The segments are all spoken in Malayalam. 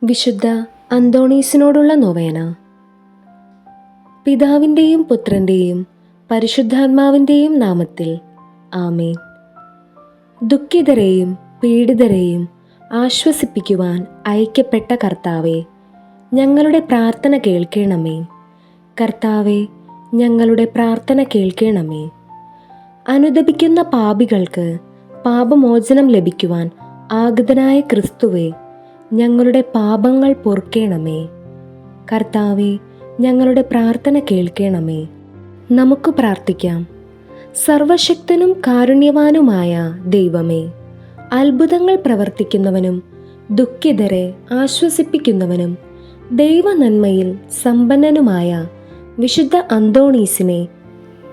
വിശുദ്ധ അന്തോണീസിനോടുള്ള നൊവേന. പിതാവിൻ്റെയും പുത്രൻ്റെയും പരിശുദ്ധാത്മാവിൻ്റെയും നാമത്തിൽ ആമേൻ. ദുഃഖിതരെയും പീഡിതരെയും ആശ്വസിപ്പിക്കുവാൻ അയക്കപ്പെട്ട കർത്താവേ, ഞങ്ങളുടെ പ്രാർത്ഥന കേൾക്കണമേ. കർത്താവേ, ഞങ്ങളുടെ പ്രാർത്ഥന കേൾക്കണമേ. അനുദപിക്കുന്ന പാപികൾക്ക് പാപമോചനം ലഭിക്കുവാൻ ആഗതനായ ക്രിസ്തുവേ, ഞങ്ങളുടെ പാപങ്ങൾ പൊറുക്കേണമേ. കർത്താവേ, ഞങ്ങളുടെ പ്രാർത്ഥന കേൾക്കണമേ. നമുക്ക് പ്രാർത്ഥിക്കാം. സർവശക്തനും കാരുണ്യവാനുമായ ദൈവമേ, അത്ഭുതങ്ങൾ പ്രവർത്തിക്കുന്നവനും ദുഃഖിതരെ ആശ്വസിപ്പിക്കുന്നവനും ദൈവനന്മയിൽ സമ്പന്നനുമായ വിശുദ്ധ അന്തോണീസിനെ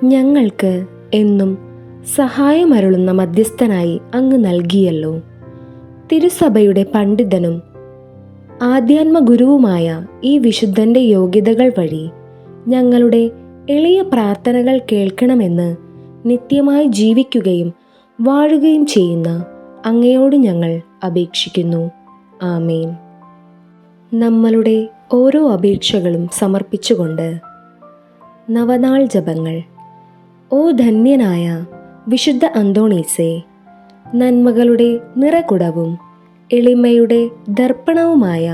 ഞങ്ങൾക്ക് എന്നും സഹായമരുളുന്ന മധ്യസ്ഥനായി അങ്ങ് നൽകിയല്ലോ. തിരുസഭയുടെ പണ്ഡിതനും ആധ്യാത്മഗുരുവുമായ ഈ വിശുദ്ധന്റെ യോഗ്യതകൾ വഴി ഞങ്ങളുടെ എളിയ പ്രാർത്ഥനകൾ കേൾക്കണമെന്ന് നിത്യമായി ജീവിക്കുകയും വാഴുകയും ചെയ്യുന്ന അങ്ങയോട് ഞങ്ങൾ അപേക്ഷിക്കുന്നു. ആമേൻ. നമ്മളുടെ ഓരോ അപേക്ഷകളും സമർപ്പിച്ചുകൊണ്ട് നവനാൾ ജപങ്ങൾ. ഓ ധന്യനായ വിശുദ്ധ അന്തോണീസേ, നന്മകളുടെ നിറകുടവും എളിമയുടെ ദർപ്പണവുമായ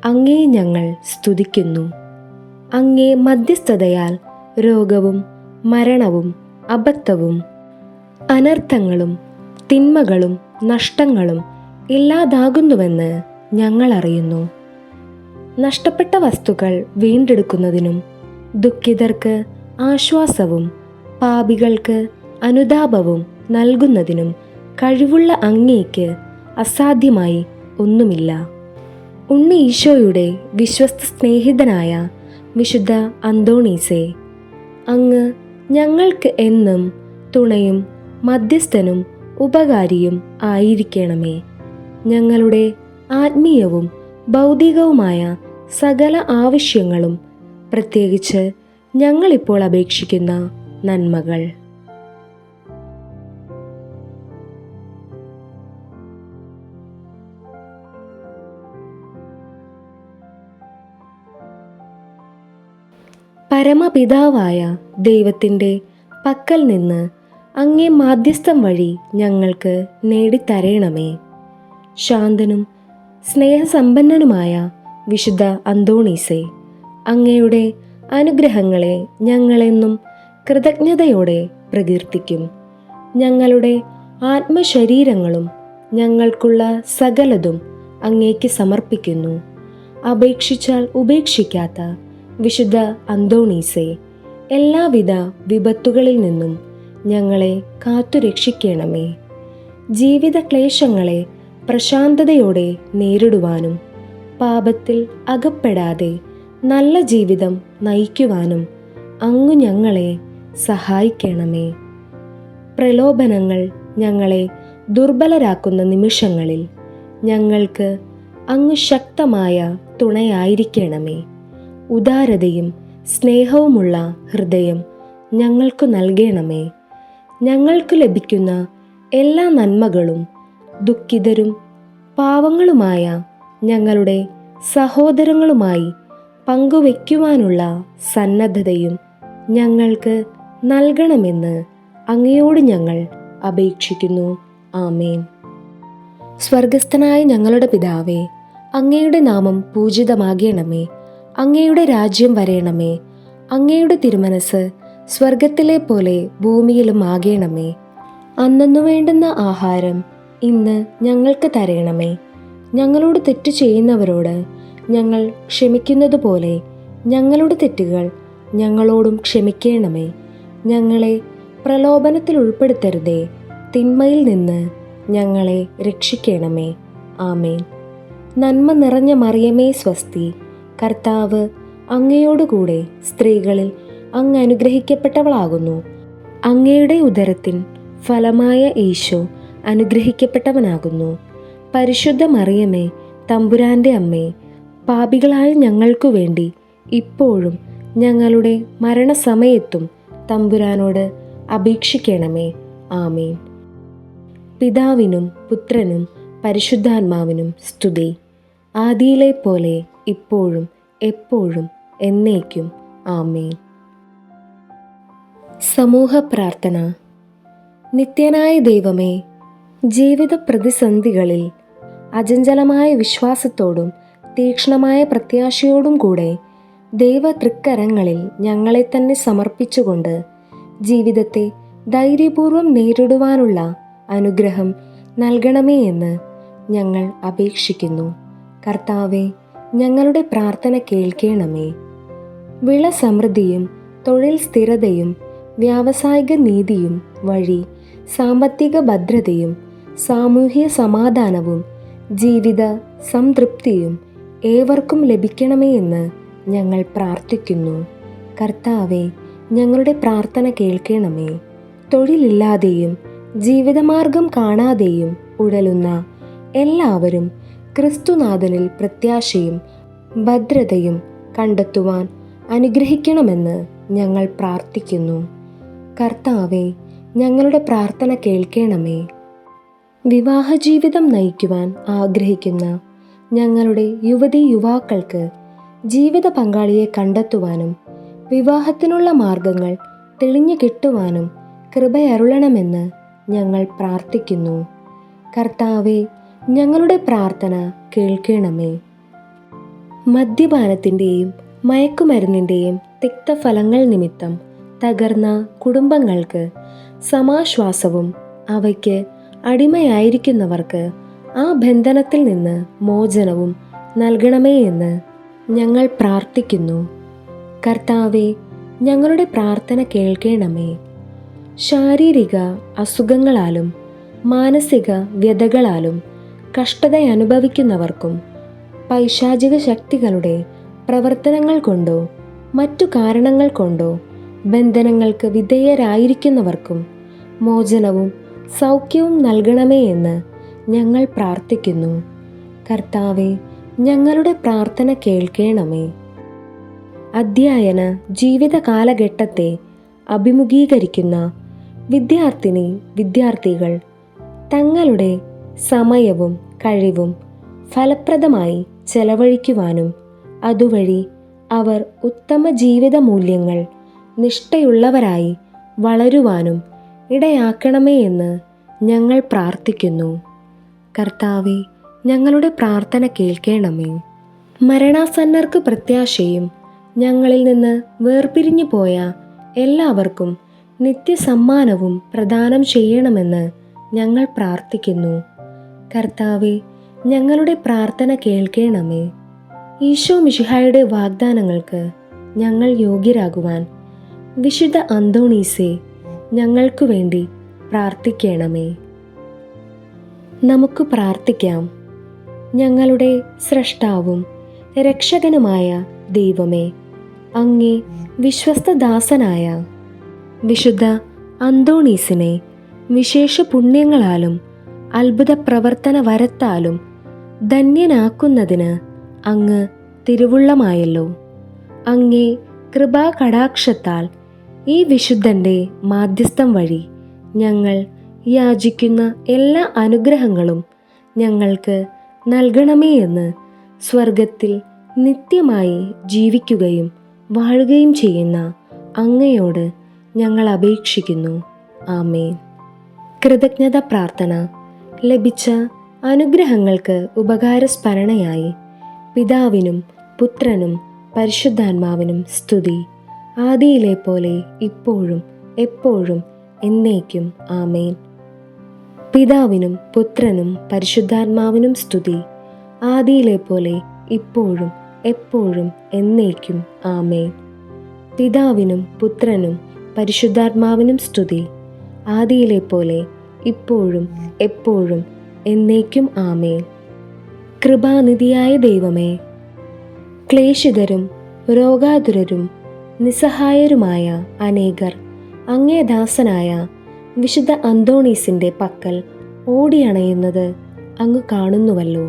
അങ്ങേ ഞങ്ങൾ സ്തുതിക്കുന്നു. അങ്ങേ മധ്യസ്ഥതയാൽ രോഗവും മരണവും അബദ്ധവും അനർത്ഥങ്ങളും തിന്മകളും നഷ്ടങ്ങളും ഇല്ലാതാകുന്നുവെന്ന് ഞങ്ങൾ അറിയുന്നു. നഷ്ടപ്പെട്ട വസ്തുക്കൾ വീണ്ടെടുക്കുന്നതിനും ദുഃഖിതർക്ക് ആശ്വാസവും പാപികൾക്ക് അനുതാപവും നൽകുന്നതിനും കഴിവുള്ള അങ്ങേക്ക് അസാധ്യമായി ഒന്നുമില്ല. ഉണ്ണി ഈശോയുടെ വിശ്വസ്ത സ്നേഹിതനായ വിശുദ്ധ അന്തോണീസേ, അങ്ങ് ഞങ്ങൾക്ക് എന്നും തുണയും മധ്യസ്ഥനും ഉപകാരിയും ആയിരിക്കണമേ. ഞങ്ങളുടെ ആത്മീയവും ഭൗതികവുമായ സകല ആവശ്യങ്ങളും, പ്രത്യേകിച്ച് ഞങ്ങളിപ്പോൾ അപേക്ഷിക്കുന്ന നന്മകൾ പരമപിതാവായ ദൈവത്തിൻ്റെ പക്കൽ നിന്ന് അങ്ങേ മാധ്യസ്ഥം വഴി ഞങ്ങൾക്ക് നേടിത്തരേണമേ. ശാന്തനും സ്നേഹസമ്പന്നനുമായ വിശുദ്ധ അന്തോണീസേ, അങ്ങയുടെ അനുഗ്രഹങ്ങളെ ഞങ്ങളെന്നും കൃതജ്ഞതയോടെ പ്രകീർത്തിക്കും. ഞങ്ങളുടെ ആത്മശരീരങ്ങളും ഞങ്ങൾക്കുള്ള സകലതും അങ്ങേക്ക് സമർപ്പിക്കുന്നു. അപേക്ഷിച്ചാൽ ഉപേക്ഷിക്കാത്ത വിശുദ്ധ അന്തോണീസേ, എല്ലാവിധ വിപത്തുകളിൽ നിന്നും ഞങ്ങളെ കാത്തുരക്ഷിക്കണമേ. ജീവിത ക്ലേശങ്ങളെ പ്രശാന്തതയോടെ നേരിടുവാനും പാപത്തിൽ അകപ്പെടാതെ നല്ല ജീവിതം നയിക്കുവാനും അങ്ങ് ഞങ്ങളെ സഹായിക്കണമേ. പ്രലോഭനങ്ങൾ ഞങ്ങളെ ദുർബലരാക്കുന്ന നിമിഷങ്ങളിൽ ഞങ്ങൾക്ക് അങ്ങ് ശക്തമായ തുണയായിരിക്കണമേ. ഉദാരതയും സ്നേഹവുമുള്ള ഹൃദയം ഞങ്ങൾക്ക് നൽകണമേ. ഞങ്ങൾക്ക് ലഭിക്കുന്ന എല്ലാ നന്മകളും ദുഃഖിതരും പാവങ്ങളുമായ ഞങ്ങളുടെ സഹോദരങ്ങളുമായി പങ്കുവയ്ക്കുവാനുള്ള സന്നദ്ധതയും ഞങ്ങൾക്ക് നൽകണമെന്ന് അങ്ങയോട് ഞങ്ങൾ അപേക്ഷിക്കുന്നു. ആമേൻ. സ്വർഗസ്ഥനായ ഞങ്ങളുടെ പിതാവേ, അങ്ങയുടെ നാമം പൂജിതമാകണമേ. അങ്ങയുടെ രാജ്യം വരേണമേ. അങ്ങയുടെ തിരുമനസ് സ്വർഗത്തിലെ പോലെ ഭൂമിയിലും ആകണമേ. അന്നന്നു വേണ്ടുന്ന ആഹാരം ഇന്ന് ഞങ്ങൾക്ക് തരേണമേ. ഞങ്ങളോട് തെറ്റ് ചെയ്യുന്നവരോട് ഞങ്ങൾ ക്ഷമിക്കുന്നത് പോലെ ഞങ്ങളുടെ തെറ്റുകൾ ഞങ്ങളോടും ക്ഷമിക്കണമേ. ഞങ്ങളെ പ്രലോഭനത്തിൽ ഉൾപ്പെടുത്തരുതേ, തിന്മയിൽ നിന്ന് ഞങ്ങളെ രക്ഷിക്കണമേ. ആമേൻ. നന്മ നിറഞ്ഞ മറിയമേ സ്വസ്തി, കർത്താവ് അങ്ങയോടുകൂടെ സ്ത്രീകളിൽ അങ്ങ് അനുഗ്രഹിക്കപ്പെട്ടവളാകുന്നു. അങ്ങയുടെ ഉദരത്തിൻ ഫലമായ ഈശോ അനുഗ്രഹിക്കപ്പെട്ടവനാകുന്നു. പരിശുദ്ധ മറിയമേ, തമ്പുരാന്റെ അമ്മേ, പാപികളായ ഞങ്ങൾക്കു വേണ്ടി ഇപ്പോഴും ഞങ്ങളുടെ മരണസമയത്തും തമ്പുരാനോട് അപേക്ഷിക്കണമേ. ആമേൻ. പിതാവിനും പുത്രനും പരിശുദ്ധാത്മാവിനും സ്തുതി. ആദിയിലെ പോലെ ഇപ്പോഴും എപ്പോഴും എന്നേക്കും ആമേൻ. സമൂഹ പ്രാർത്ഥന. നിത്യനായ ദൈവമേ, ജീവിത പ്രതിസന്ധികളിൽ അചഞ്ചലമായ വിശ്വാസത്തോടും തീക്ഷ്ണമായ പ്രത്യാശയോടും കൂടെ ദൈവ തൃക്കരങ്ങളിൽ ഞങ്ങളെ തന്നെ സമർപ്പിച്ചുകൊണ്ട് ജീവിതത്തെ ധൈര്യപൂർവ്വം നേരിടുവാനുള്ള അനുഗ്രഹം നൽകണമേ എന്ന് ഞങ്ങൾ അപേക്ഷിക്കുന്നു. കർത്താവെ, ഞങ്ങളുടെ പ്രാർത്ഥന കേൾക്കണമേ. വിള സമൃദ്ധിയും തൊഴിൽ സ്ഥിരതയും വ്യാവസായിക നീതിയും വഴി സാമ്പത്തിക ഭദ്രതയും സാമൂഹ്യ സമാധാനവും ജീവിത സംതൃപ്തിയും ഏവർക്കും ലഭിക്കണമേ എന്ന് ഞങ്ങൾ പ്രാർത്ഥിക്കുന്നു. കർത്താവെ, ഞങ്ങളുടെ പ്രാർത്ഥന കേൾക്കണമേ. തൊഴിലില്ലാതെയും ജീവിതമാർഗം കാണാതെയും ഉഴലുന്ന എല്ലാവരും ക്രിസ്തുനാഥനിൽ പ്രത്യാശയും ഭദ്രതയും കണ്ടെത്തുവാൻ അനുഗ്രഹിക്കണമെന്ന് ഞങ്ങൾ പ്രാർത്ഥിക്കുന്നു. കർത്താവെ, ഞങ്ങളുടെ പ്രാർത്ഥന കേൾക്കണമേ. വിവാഹജീവിതം നയിക്കുവാൻ ആഗ്രഹിക്കുന്ന ഞങ്ങളുടെ യുവതീ യുവാക്കൾക്ക് ജീവിത പങ്കാളിയെ കണ്ടെത്തുവാനും വിവാഹത്തിനുള്ള മാർഗങ്ങൾ തെളിഞ്ഞു കിട്ടുവാനും കൃപയരുളണമെന്ന് ഞങ്ങൾ പ്രാർത്ഥിക്കുന്നു. കർത്താവെ, ഞങ്ങളുടെ പ്രാർത്ഥന കേൾക്കണമേ. മദ്യപാനത്തിൻ്റെയും മയക്കുമരുന്നിൻ്റെയും തിക്തഫലങ്ങൾ നിമിത്തം തകർന്ന കുടുംബങ്ങൾക്ക് സമാശ്വാസവും അവയ്ക്ക് അടിമയായിരിക്കുന്നവർക്ക് ആ ബന്ധനത്തിൽ നിന്ന് മോചനവും നൽകണമേ എന്ന് ഞങ്ങൾ പ്രാർത്ഥിക്കുന്നു. കർത്താവെ, ഞങ്ങളുടെ പ്രാർത്ഥന കേൾക്കണമേ. ശാരീരിക അസുഖങ്ങളാലും മാനസിക വ്യതകളാലും കഷ്ടതയനുഭവിക്കുന്നവർക്കും പൈശാചിക ശക്തികളുടെ പ്രവർത്തനങ്ങൾ കൊണ്ടോ മറ്റു കാരണങ്ങൾ കൊണ്ടോ ബന്ധനങ്ങൾക്ക് വിധേയരായിരിക്കുന്നവർക്കും മോചനവും സൗഖ്യവും നൽകണമേ എന്ന് ഞങ്ങൾ പ്രാർത്ഥിക്കുന്നു. കർത്താവെ, ഞങ്ങളുടെ പ്രാർത്ഥന കേൾക്കണമേ. അധ്യയന ജീവിത കാലഘട്ടത്തെ അഭിമുഖീകരിക്കുന്ന വിദ്യാർത്ഥികൾ തങ്ങളുടെ സമയവും കഴിവും ഫലപ്രദമായി ചെലവഴിക്കുവാനും അതുവഴി അവർ ഉത്തമ ജീവിത മൂല്യങ്ങൾ നിഷ്ഠയുള്ളവരായി വളരുവാനും ഇടയാക്കണമേ എന്ന് ഞങ്ങൾ പ്രാർത്ഥിക്കുന്നു. കർത്താവെ, ഞങ്ങളുടെ പ്രാർത്ഥന കേൾക്കണമേ. മരണാസന്നർക്ക് പ്രത്യാശയും ഞങ്ങളിൽ നിന്ന് വേർപിരിഞ്ഞു പോയ എല്ലാവർക്കും നിത്യസമ്മാനവും പ്രദാനം ചെയ്യണമെന്ന് ഞങ്ങൾ പ്രാർത്ഥിക്കുന്നു. കർത്താവെ, ഞങ്ങളുടെ പ്രാർത്ഥന കേൾക്കണമേ. ഈശോ മിശിഹായുടെ വാഗ്ദാനങ്ങൾക്ക് ഞങ്ങൾ യോഗ്യരാകുവാൻ വിശുദ്ധ അന്തോണീസെ ഞങ്ങൾക്കു വേണ്ടി പ്രാർത്ഥിക്കണമേ. നമുക്ക് പ്രാർത്ഥിക്കാം. ഞങ്ങളുടെ സ്രഷ്ടാവും രക്ഷകനുമായ ദൈവമേ, അങ്ങേ വിശ്വസ്തദാസനായ വിശുദ്ധ അന്തോണീസിനെ വിശേഷ പുണ്യങ്ങളാലും അത്ഭുത പ്രവർത്തന വരത്താലും ധന്യനാക്കുന്നതിന് അങ്ങ് തിരുവുള്ളമായല്ലോ. അങ്ങേ കൃപാകടാക്ഷത്താൽ ഈ വിശുദ്ധൻ്റെ മാധ്യസ്ഥം വഴി ഞങ്ങൾ യാചിക്കുന്ന എല്ലാ അനുഗ്രഹങ്ങളും ഞങ്ങൾക്ക് നൽകണമേ എന്ന് സ്വർഗത്തിൽ നിത്യമായി ജീവിക്കുകയും വാഴുകയും ചെയ്യുന്ന അങ്ങയോട് ഞങ്ങൾ അപേക്ഷിക്കുന്നു. ആമേൻ. കൃതജ്ഞത പ്രാർത്ഥന. ലഭിച്ച അനുഗ്രഹങ്ങൾക്ക് ഉപകാരസ്മരണയായി പിതാവിനും പുത്രനും പരിശുദ്ധാത്മാവിനും സ്തുതി. ആദിയിലെ പോലെ ഇപ്പോഴും എപ്പോഴും എന്നേക്കും ആമേൻ. പിതാവിനും പുത്രനും പരിശുദ്ധാത്മാവിനും സ്തുതി. ആദിയിലെ പോലെ ഇപ്പോഴും എപ്പോഴും എന്നേക്കും ആമേൻ. പിതാവിനും പുത്രനും പരിശുദ്ധാത്മാവിനും സ്തുതി. ആദിയിലെ പോലെ ഇപ്പോഴും എപ്പോഴും എന്നേക്കും ആമേൻ. കൃപാനിധിയായ ദൈവമേ, ക്ലേശിതരും രോഗാതുരരും നിസ്സഹായരുമായ അനേകർ അങ്ങേ ദാസനായ വിശുദ്ധ അന്തോണീസിൻ്റെ പക്കൽ ഓടിയണയുന്നത് അങ്ങ് കാണുന്നുവല്ലോ.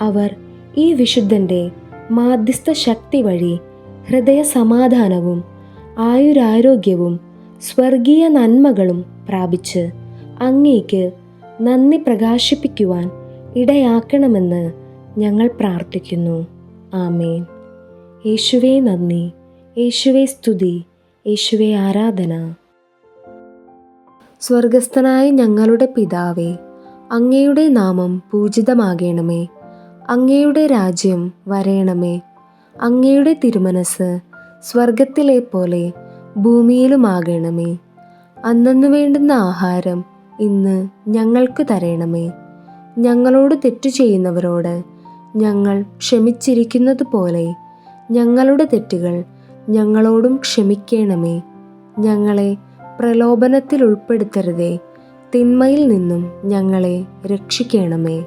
അവർ ഈ വിശുദ്ധൻ്റെ മാധ്യസ്ഥ ശക്തി വഴി ഹൃദയ സമാധാനവും ആയുരാരോഗ്യവും സ്വർഗീയ നന്മകളും പ്രാപിച്ച് അങ്ങേക്ക് നന്ദി പ്രകാശിപ്പിക്കുവാൻ ഇടയാക്കണമെന്ന് ഞങ്ങൾ പ്രാർത്ഥിക്കുന്നു. ആമേൻ. യേശുവേ നന്ദി, യേശുവേ സ്തുതി, യേശുവേ ആരാധന. സ്വർഗസ്ഥനായ ഞങ്ങളുടെ പിതാവേ, അങ്ങയുടെ നാമം പൂജിതമാകണമേ. അങ്ങയുടെ രാജ്യം വരേണമേ. അങ്ങയുടെ തിരുമനസ് സ്വർഗത്തിലെ പോലെ ഭൂമിയിലുമാകണമേ. അന്നന്നു വേണ്ടുന്ന ആഹാരം ഇന്ന് ഞങ്ങൾക്ക് തരണമേ. ഞങ്ങളോട് തെറ്റു ചെയ്യുന്നവരോട് ഞങ്ങൾ ക്ഷമിച്ചിരിക്കുന്നത് പോലെ ഞങ്ങളുടെ തെറ്റുകൾ ഞങ്ങളോടും ക്ഷമിക്കണമേ. ഞങ്ങളെ പ്രലോഭനത്തിൽ ഉൾപ്പെടുത്തരുതേ, തിന്മയിൽ നിന്നും ഞങ്ങളെ രക്ഷിക്കണമേ.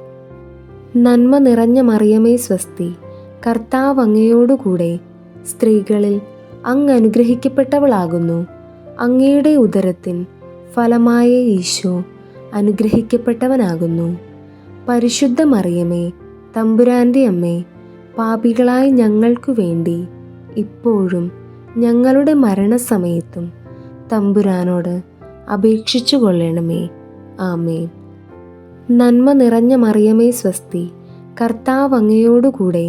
നന്മ നിറഞ്ഞ മറിയമേ സ്വസ്തി, കർത്താവ് അങ്ങയോടുകൂടെ സ്ത്രീകളിൽ അങ്ങ് അനുഗ്രഹിക്കപ്പെട്ടവളാകുന്നു. അങ്ങയുടെ ഉദരത്തിൻ ഫലമായ ഈശോ അനുഗ്രഹിക്കപ്പെട്ടവനാകുന്നു. പരിശുദ്ധ മറിയമേ, തമ്പുരാൻ്റെ അമ്മേ, പാപികളായ ഞങ്ങൾക്കു വേണ്ടി ഇപ്പോഴും ഞങ്ങളുടെ മരണസമയത്തും തമ്പുരാനോട് അപേക്ഷിച്ചു കൊള്ളണമേ. ആമേൻ. നന്മ നിറഞ്ഞ മറിയമേ സ്വസ്തി, കർത്താവ് അങ്ങയോടുകൂടെ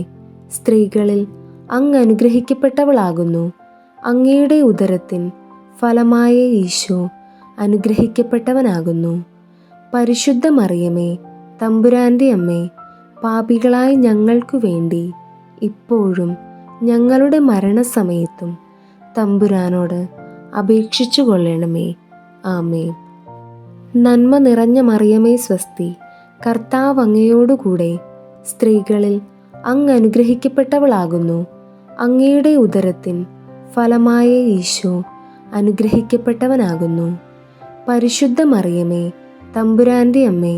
സ്ത്രീകളിൽ അങ്ങ് അനുഗ്രഹിക്കപ്പെട്ടവളാകുന്നു. അങ്ങയുടെ ഉദരത്തിൻ ഫലമായ ഈശോ അനുഗ്രഹിക്കപ്പെട്ടവനാകുന്നു. പരിശുദ്ധ മറിയമേ, തമ്പുരാൻ്റെ അമ്മേ, പാപികളായ ഞങ്ങൾക്കു വേണ്ടി ഇപ്പോഴും ഞങ്ങളുടെ മരണസമയത്തും തമ്പുരാനോട് അപേക്ഷിച്ചു കൊള്ളണമേ. ആമേൻ. നന്മ നിറഞ്ഞ മറിയമേ സ്വസ്തി, കർത്താവ് അങ്ങയോടുകൂടെ സ്ത്രീകളിൽ അങ്ങ് അനുഗ്രഹിക്കപ്പെട്ടവളാകുന്നു. അങ്ങയുടെ ഉദരത്തിൻ ഫലമായ ഈശോ അനുഗ്രഹിക്കപ്പെട്ടവനാകുന്നു. പരിശുദ്ധ മറിയമേ, തമ്പുരാൻ്റെ അമ്മേ,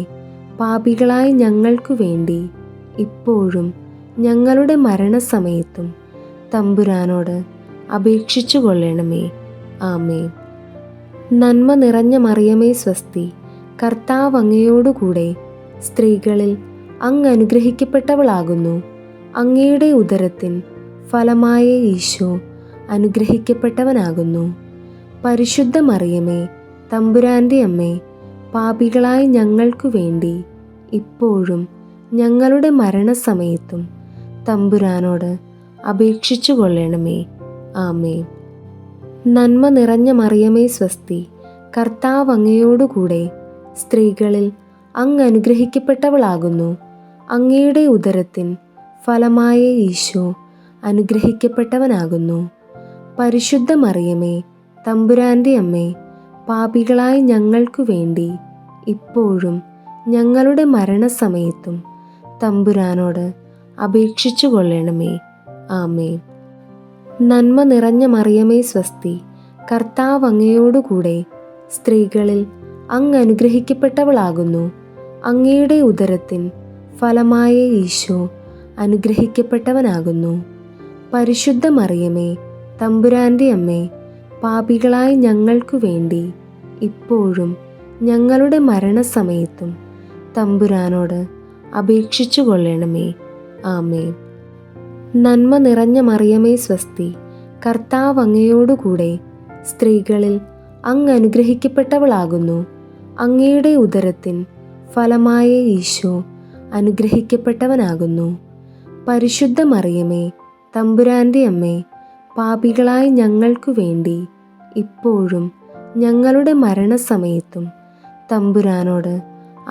പാപികളായ ഞങ്ങൾക്കു വേണ്ടി ഇപ്പോഴും ഞങ്ങളുടെ മരണസമയത്തും തമ്പുരാനോട് അപേക്ഷിച്ചു കൊള്ളണമേ. ആമേൻ. നന്മ നിറഞ്ഞ മറിയമേ സ്വസ്തി, കർത്താവ് അങ്ങയോടുകൂടെ സ്ത്രീകളിൽ അങ്ങ് അനുഗ്രഹിക്കപ്പെട്ടവളാകുന്നു. അങ്ങയുടെ ഉദരത്തിൻ ഫലമായ ഈശോ അനുഗ്രഹിക്കപ്പെട്ടവനാകുന്നു. പരിശുദ്ധ മറിയമേ, തമ്പുരാൻ്റെ അമ്മേ, പാപികളായ ഞങ്ങൾക്കു വേണ്ടി ഇപ്പോഴും ഞങ്ങളുടെ മരണസമയത്തും തമ്പുരാനോട് അപേക്ഷിച്ചു കൊള്ളണമേ. ആമേൻ. നന്മ നിറഞ്ഞ മറിയമേ സ്വസ്തി, കർത്താവ് അങ്ങയോടുകൂടെ സ്ത്രീകളിൽ അങ്ങ് അനുഗ്രഹിക്കപ്പെട്ടവളാകുന്നു. അങ്ങയുടെ ഉദരത്തിൻ ഫലമായ ഈശോ അനുഗ്രഹിക്കപ്പെട്ടവനാകുന്നു. പരിശുദ്ധ മറിയമേ, തമ്പുരാൻ്റെ അമ്മേ, പാപികളായ ഞങ്ങൾക്കു വേണ്ടി ഇപ്പോഴും ഞങ്ങളുടെ മരണസമയത്തും തമ്പുരാനോട് അപേക്ഷിച്ചു കൊള്ളണമേ. ആമേൻ. നന്മ നിറഞ്ഞ മറിയമേ സ്വസ്തി, കർത്താവ് അങ്ങയോടുകൂടെ സ്ത്രീകളിൽ അങ്ങ് അനുഗ്രഹിക്കപ്പെട്ടവളാകുന്നു. അങ്ങയുടെ ഉദരത്തിൻ ഫലമായ ഈശോ അനുഗ്രഹിക്കപ്പെട്ടവനാകുന്നു. പരിശുദ്ധ മറിയമേ, തമ്പുരാൻ്റെ അമ്മേ, പാപികളായ ഞങ്ങൾക്കു വേണ്ടി ഇപ്പോഴും ഞങ്ങളുടെ മരണസമയത്തും തമ്പുരാനോട് അപേക്ഷിച്ചു കൊള്ളണമേ. ആമേൻ. നന്മ നിറഞ്ഞ മറിയമേ സ്വസ്തി, കർത്താവ് അങ്ങയോടുകൂടെ സ്ത്രീകളിൽ അങ്ങ് അനുഗ്രഹിക്കപ്പെട്ടവളാകുന്നു. അങ്ങയുടെ ഉദരത്തിൻ ഫലമായ ഈശോ അനുഗ്രഹിക്കപ്പെട്ടവനാകുന്നു. പരിശുദ്ധ മറിയമേ, തമ്പുരാൻ്റെ അമ്മേ, പാപികളായ ഞങ്ങൾക്കു വേണ്ടി ഇപ്പോഴും ഞങ്ങളുടെ മരണസമയത്തും തമ്പുരാനോട്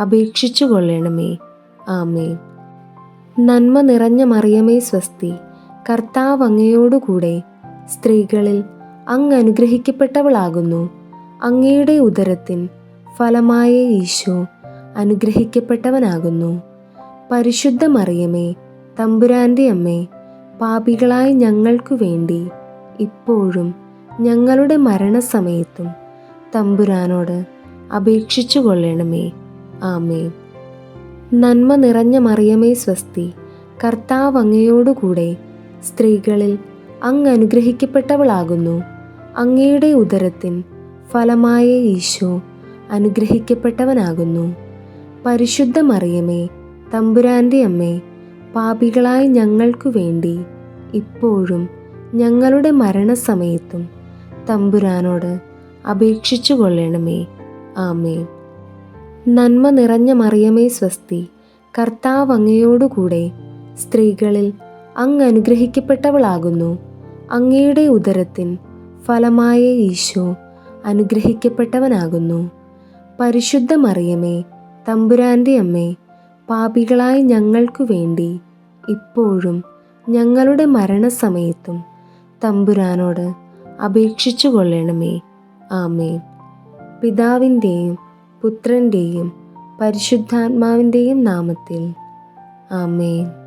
അപേക്ഷിച്ചു കൊള്ളണമേ. ആമേൻ. നന്മ നിറഞ്ഞ മറിയമേ സ്വസ്തി, കർത്താവ് അങ്ങയോടുകൂടെ സ്ത്രീകളിൽ അങ്ങ് അനുഗ്രഹിക്കപ്പെട്ടവളാകുന്നു. അങ്ങയുടെ ഉദരത്തിൻ ഫലമായ ഈശോ അനുഗ്രഹിക്കപ്പെട്ടവനാകുന്നു. പരിശുദ്ധ മറിയമേ, തമ്പുരാൻ്റെ അമ്മേ, പാപികളായ ഞങ്ങൾക്കു വേണ്ടി ഇപ്പോഴും ഞങ്ങളുടെ മരണസമയത്തും തമ്പുരാനോട് അപേക്ഷിച്ചു കൊള്ളണമേ. ആമേൻ. നന്മ നിറഞ്ഞ മറിയമേ സ്വസ്തി, കർത്താവ് അങ്ങയോടുകൂടെ സ്ത്രീകളിൽ അങ്ങ് അനുഗ്രഹിക്കപ്പെട്ടവളാകുന്നു. അങ്ങയുടെ ഉദരത്തിൻ ഫലമായ ഈശോ അനുഗ്രഹിക്കപ്പെട്ടവനാകുന്നു. പരിശുദ്ധ മറിയമേ, തമ്പുരാൻ്റെ അമ്മേ, പാപികളായ ഞങ്ങൾക്കു വേണ്ടി ഇപ്പോഴും ഞങ്ങളുടെ മരണസമയത്തും തമ്പുരാനോട് അപേക്ഷിച്ചു കൊള്ളണമേ. ആമേൻ. നന്മ നിറഞ്ഞ മറിയമേ സ്വസ്തി, കർത്താവ് അങ്ങയോടുകൂടെ സ്ത്രീകളിൽ അങ്ങ് അനുഗ്രഹിക്കപ്പെട്ടവളാകുന്നു. അങ്ങയുടെ ഉദരത്തിൻ ഫലമായ ഈശോ അനുഗ്രഹിക്കപ്പെട്ടവനാകുന്നു. പരിശുദ്ധ മറിയമേ, തമ്പുരാൻ്റെ അമ്മേ, പാപികളായ ഞങ്ങൾക്കു വേണ്ടി ഇപ്പോഴും ഞങ്ങളുടെ മരണസമയത്തും തമ്പുരാനോട് അപേക്ഷിച്ചു കൊള്ളണമേ. ആമേൻ. പിതാവിൻ്റെയും പുത്രൻ്റെയും പരിശുദ്ധാത്മാവിൻ്റെയും നാമത്തിൽ. ആമേൻ.